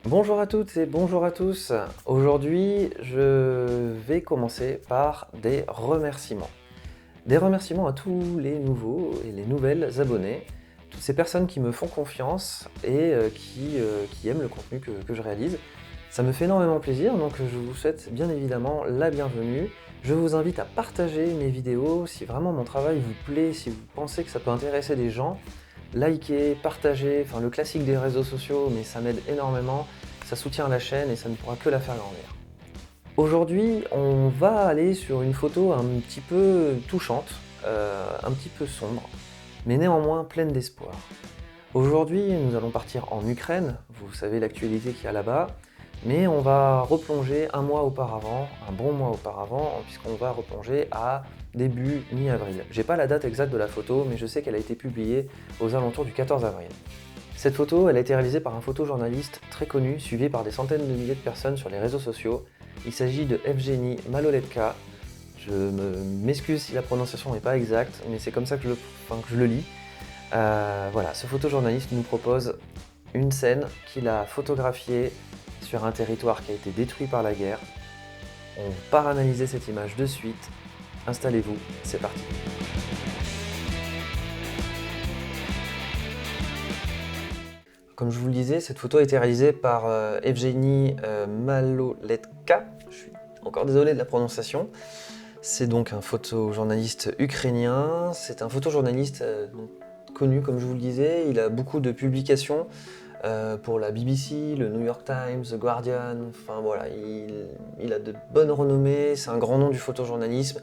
Bonjour à toutes et bonjour à tous. Aujourd'hui, je vais commencer par des remerciements. Des remerciements à tous les nouveaux et les nouvelles abonnés, toutes ces personnes qui me font confiance et qui aiment le contenu que je réalise. Ça me fait énormément plaisir, donc je vous souhaite bien évidemment la bienvenue. Je vous invite à partager mes vidéos si vraiment mon travail vous plaît, si vous pensez que ça peut intéresser des gens. Likez, partagez, enfin le classique des réseaux sociaux, mais ça m'aide énormément, ça soutient la chaîne et ça ne pourra que la faire grandir. Aujourd'hui, on va aller sur une photo un petit peu touchante, un petit peu sombre, mais néanmoins pleine d'espoir. Aujourd'hui, nous allons partir en Ukraine, vous savez l'actualité qu'il y a là-bas, mais on va replonger un mois auparavant, un bon mois auparavant, puisqu'on va replonger à début mi-avril. J'ai pas la date exacte de la photo, mais je sais qu'elle a été publiée aux alentours du 14 avril. Cette photo, elle a été réalisée par un photojournaliste très connu, suivi par des centaines de milliers de personnes sur les réseaux sociaux. Il s'agit de Evgeny Maloletka. Je m'excuse si la prononciation n'est pas exacte, mais c'est comme ça que je le lis. Voilà, ce photojournaliste nous propose une scène qu'il a photographiée sur un territoire qui a été détruit par la guerre. On part analyser cette image de suite. Installez-vous, c'est parti. Comme je vous le disais, cette photo a été réalisée par Evgeny Maloletka. Je suis encore désolé de la prononciation. C'est donc un photojournaliste ukrainien. C'est un photojournaliste connu, comme je vous le disais. Il a beaucoup de publications pour la BBC, le New York Times, The Guardian. Enfin voilà, il a de bonnes renommées. C'est un grand nom du photojournalisme.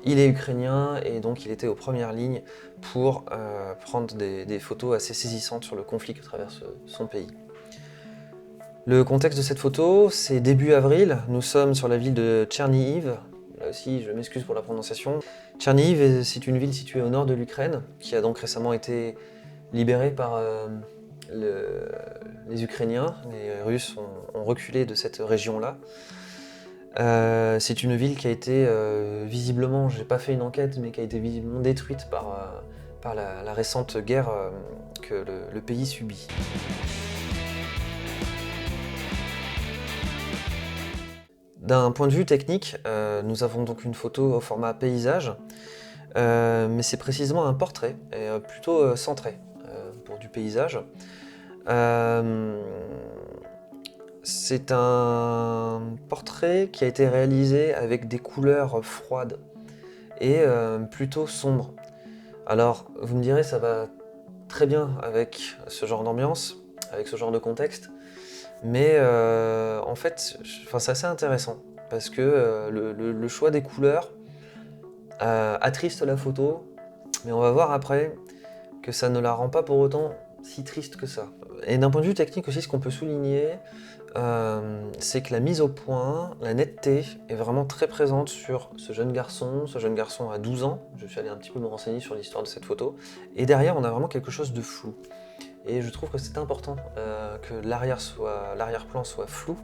Il est ukrainien et donc il était aux premières lignes pour prendre des photos assez saisissantes sur le conflit que traverse son pays. Le contexte de cette photo, c'est début avril, nous sommes sur la ville de Tchernihiv. Là aussi, je m'excuse pour la prononciation. Tchernihiv, c'est une ville située au nord de l'Ukraine, qui a donc récemment été libérée par les Ukrainiens. Les Russes ont reculé de cette région-là. C'est une ville qui a été visiblement, j'ai pas fait une enquête, mais qui a été visiblement détruite par la récente guerre que le pays subit. D'un point de vue technique, nous avons donc une photo au format paysage, mais c'est précisément un portrait, et plutôt centré pour du paysage. C'est un portrait qui a été réalisé avec des couleurs froides et plutôt sombres. Alors, vous me direz, ça va très bien avec ce genre d'ambiance, avec ce genre de contexte, mais en fait, c'est assez intéressant, parce que le choix des couleurs attriste la photo, mais on va voir après que ça ne la rend pas pour autant si triste que ça. Et d'un point de vue technique aussi, ce qu'on peut souligner, c'est que la mise au point, la netteté est vraiment très présente sur ce jeune garçon. Ce jeune garçon a 12 ans, je suis allé un petit peu me renseigner sur l'histoire de cette photo, et derrière on a vraiment quelque chose de flou. Et je trouve que c'est important que l'arrière-plan soit flou,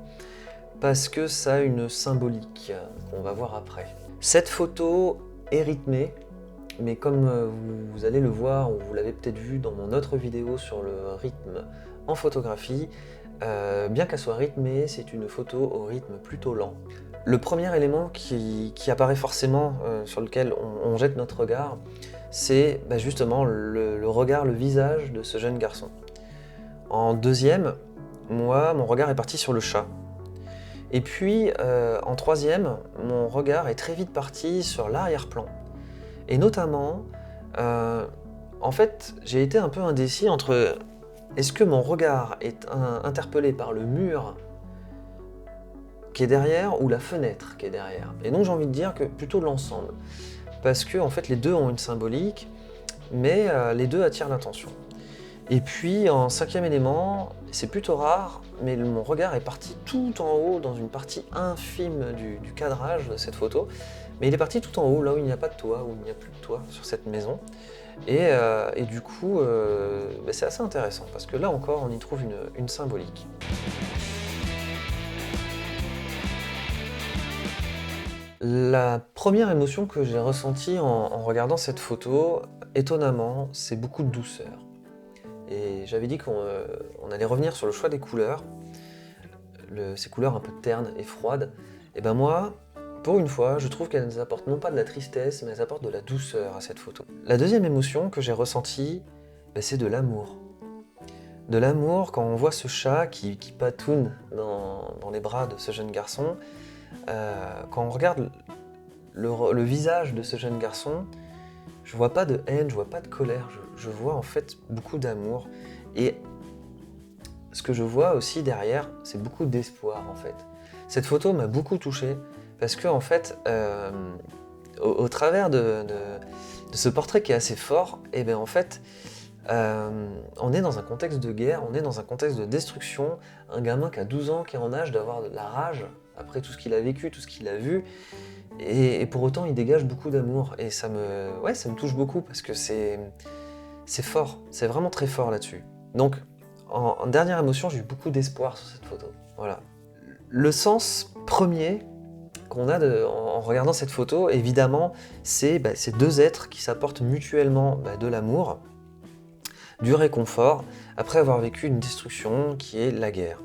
parce que ça a une symbolique qu'on va voir après. Cette photo est rythmée, mais comme vous allez le voir, ou vous l'avez peut-être vu dans mon autre vidéo sur le rythme en photographie, bien qu'elle soit rythmée, c'est une photo au rythme plutôt lent. Le premier élément qui apparaît forcément, sur lequel on jette notre regard, c'est justement le regard, le visage de ce jeune garçon. En deuxième, moi, mon regard est parti sur le chat. Et puis, en troisième, mon regard est très vite parti sur l'arrière-plan. Et notamment, en fait, j'ai été un peu indécis entre est-ce que mon regard est interpellé par le mur qui est derrière ou la fenêtre qui est derrière. Et donc j'ai envie de dire que plutôt l'ensemble. Parce que en fait les deux ont une symbolique, mais les deux attirent l'attention. Et puis en cinquième élément, c'est plutôt rare, mais mon regard est parti tout en haut dans une partie infime du cadrage de cette photo. Mais il est parti tout en haut, là où il n'y a pas de toit, où il n'y a plus de toit sur cette maison. Et du coup, c'est assez intéressant, parce que là encore, on y trouve une symbolique. La première émotion que j'ai ressentie en regardant cette photo, étonnamment, c'est beaucoup de douceur. Et j'avais dit qu'on allait revenir sur le choix des couleurs. ces couleurs un peu ternes et froides, et ben moi, pour une fois, je trouve qu'elles apportent non pas de la tristesse, mais elles apportent de la douceur à cette photo. La deuxième émotion que j'ai ressentie, ben, c'est de l'amour. De l'amour quand on voit ce chat qui patoune dans les bras de ce jeune garçon. Quand on regarde le visage de ce jeune garçon, je vois pas de haine, je vois pas de colère, je vois en fait beaucoup d'amour. Et ce que je vois aussi derrière, c'est beaucoup d'espoir en fait. Cette photo m'a beaucoup touché parce que en fait, au travers de ce portrait qui est assez fort, et bien en fait, on est dans un contexte de guerre, on est dans un contexte de destruction. Un gamin qui a 12 ans, qui est en âge d'avoir de la rage après tout ce qu'il a vécu, tout ce qu'il a vu, et pour autant il dégage beaucoup d'amour. Et ça me touche beaucoup parce que c'est fort, c'est vraiment très fort là-dessus. Donc en dernière émotion, j'ai eu beaucoup d'espoir sur cette photo. Voilà. Le sens premier qu'on a en regardant cette photo, évidemment, c'est ces deux êtres qui s'apportent mutuellement de l'amour, du réconfort, après avoir vécu une destruction qui est la guerre.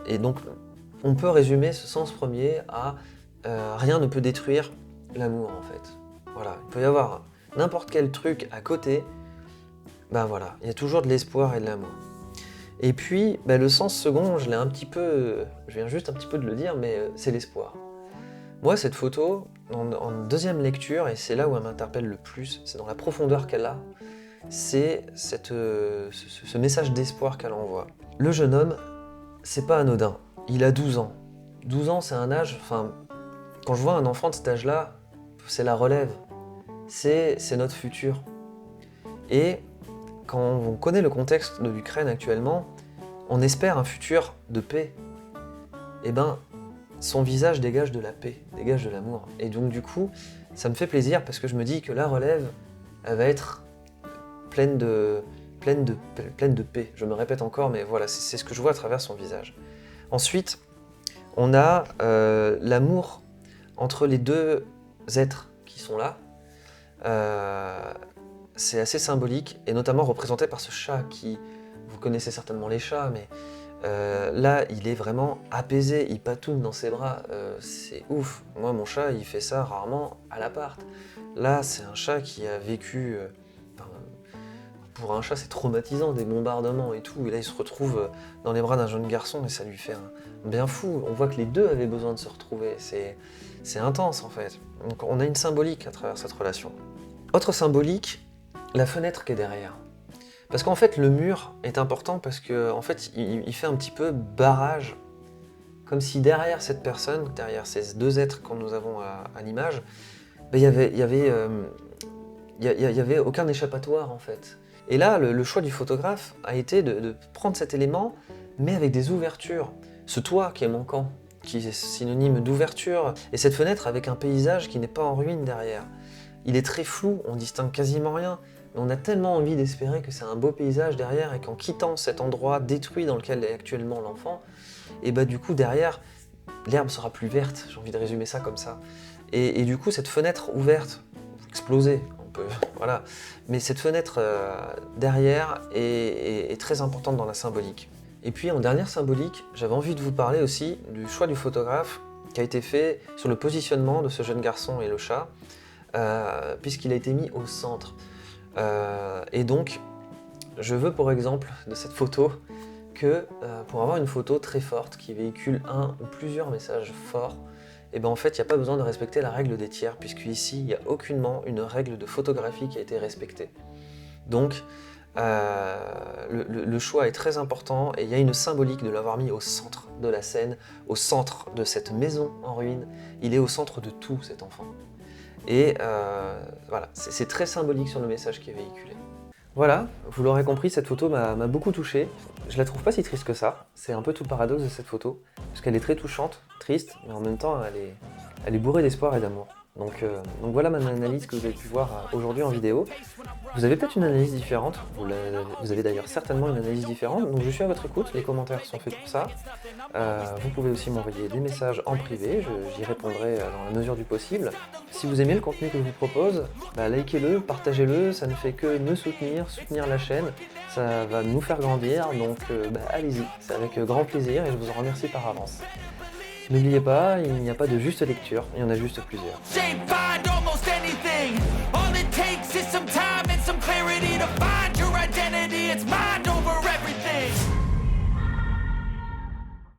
Et donc, on peut résumer ce sens premier à rien ne peut détruire l'amour, en fait. Voilà, il peut y avoir n'importe quel truc à côté, ben voilà, il y a toujours de l'espoir et de l'amour. Et puis, le sens second, je viens juste un petit peu de le dire, mais c'est l'espoir. Moi, cette photo, en deuxième lecture, et c'est là où elle m'interpelle le plus, c'est dans la profondeur qu'elle a, c'est ce message d'espoir qu'elle envoie. Le jeune homme, c'est pas anodin, il a 12 ans. 12 ans, c'est un âge, quand je vois un enfant de cet âge-là, c'est la relève, c'est notre futur. Et quand on connaît le contexte de l'Ukraine actuellement, on espère un futur de paix. Et son visage dégage de la paix, dégage de l'amour. Et donc du coup, ça me fait plaisir parce que je me dis que la relève, elle va être pleine de paix. Je me répète encore, mais voilà, c'est ce que je vois à travers son visage. Ensuite, on a l'amour entre les deux êtres qui sont là. C'est assez symbolique, et notamment représenté par ce chat qui... Vous connaissez certainement les chats, mais là, il est vraiment apaisé, il patoune dans ses bras, c'est ouf. Moi, mon chat, il fait ça rarement à l'appart. Là, c'est un chat qui a vécu... pour un chat, c'est traumatisant, des bombardements et tout, et là, il se retrouve dans les bras d'un jeune garçon, et ça lui fait un bien fou. On voit que les deux avaient besoin de se retrouver, c'est intense, en fait. Donc, on a une symbolique à travers cette relation. Autre symbolique, la fenêtre qui est derrière. Parce qu'en fait, le mur est important parce que en fait, il fait un petit peu barrage. Comme si derrière cette personne, derrière ces deux êtres que nous avons à l'image, il y avait aucun échappatoire en fait. Et là, le choix du photographe a été de prendre cet élément, mais avec des ouvertures. Ce toit qui est manquant, qui est synonyme d'ouverture, et cette fenêtre avec un paysage qui n'est pas en ruine derrière. Il est très flou, on distingue quasiment rien, mais on a tellement envie d'espérer que c'est un beau paysage derrière et qu'en quittant cet endroit détruit dans lequel est actuellement l'enfant, et du coup derrière, l'herbe sera plus verte, j'ai envie de résumer ça comme ça. Et du coup cette fenêtre ouverte, explosée, on peut, voilà, mais cette fenêtre derrière est très importante dans la symbolique. Et puis en dernière symbolique, j'avais envie de vous parler aussi du choix du photographe qui a été fait sur le positionnement de ce jeune garçon et le chat, puisqu'il a été mis au centre. Et donc, je veux pour exemple de cette photo que pour avoir une photo très forte qui véhicule un ou plusieurs messages forts, et en fait, il n'y a pas besoin de respecter la règle des tiers, puisque ici, il n'y a aucunement une règle de photographie qui a été respectée. Donc, le choix est très important et il y a une symbolique de l'avoir mis au centre de la scène, au centre de cette maison en ruine. Il est au centre de tout, cet enfant. Et voilà, c'est très symbolique sur le message qui est véhiculé. Voilà, vous l'aurez compris, cette photo m'a beaucoup touché. Je la trouve pas si triste que ça. C'est un peu tout le paradoxe de cette photo, parce qu'elle est très touchante, triste, mais en même temps, elle est bourrée d'espoir et d'amour. Donc voilà mon analyse que vous avez pu voir aujourd'hui en vidéo. Vous avez peut-être une analyse différente, vous avez d'ailleurs certainement une analyse différente, donc je suis à votre écoute, les commentaires sont faits pour ça. Vous pouvez aussi m'envoyer des messages en privé, j'y répondrai dans la mesure du possible. Si vous aimez le contenu que je vous propose, likez-le, partagez-le, ça ne fait que me soutenir la chaîne, ça va nous faire grandir, donc allez-y, c'est avec grand plaisir et je vous en remercie par avance. N'oubliez pas, il n'y a pas de juste lecture, il y en a juste plusieurs. Find almost anything. All it takes is some time and some clarity to find your identity. It's mind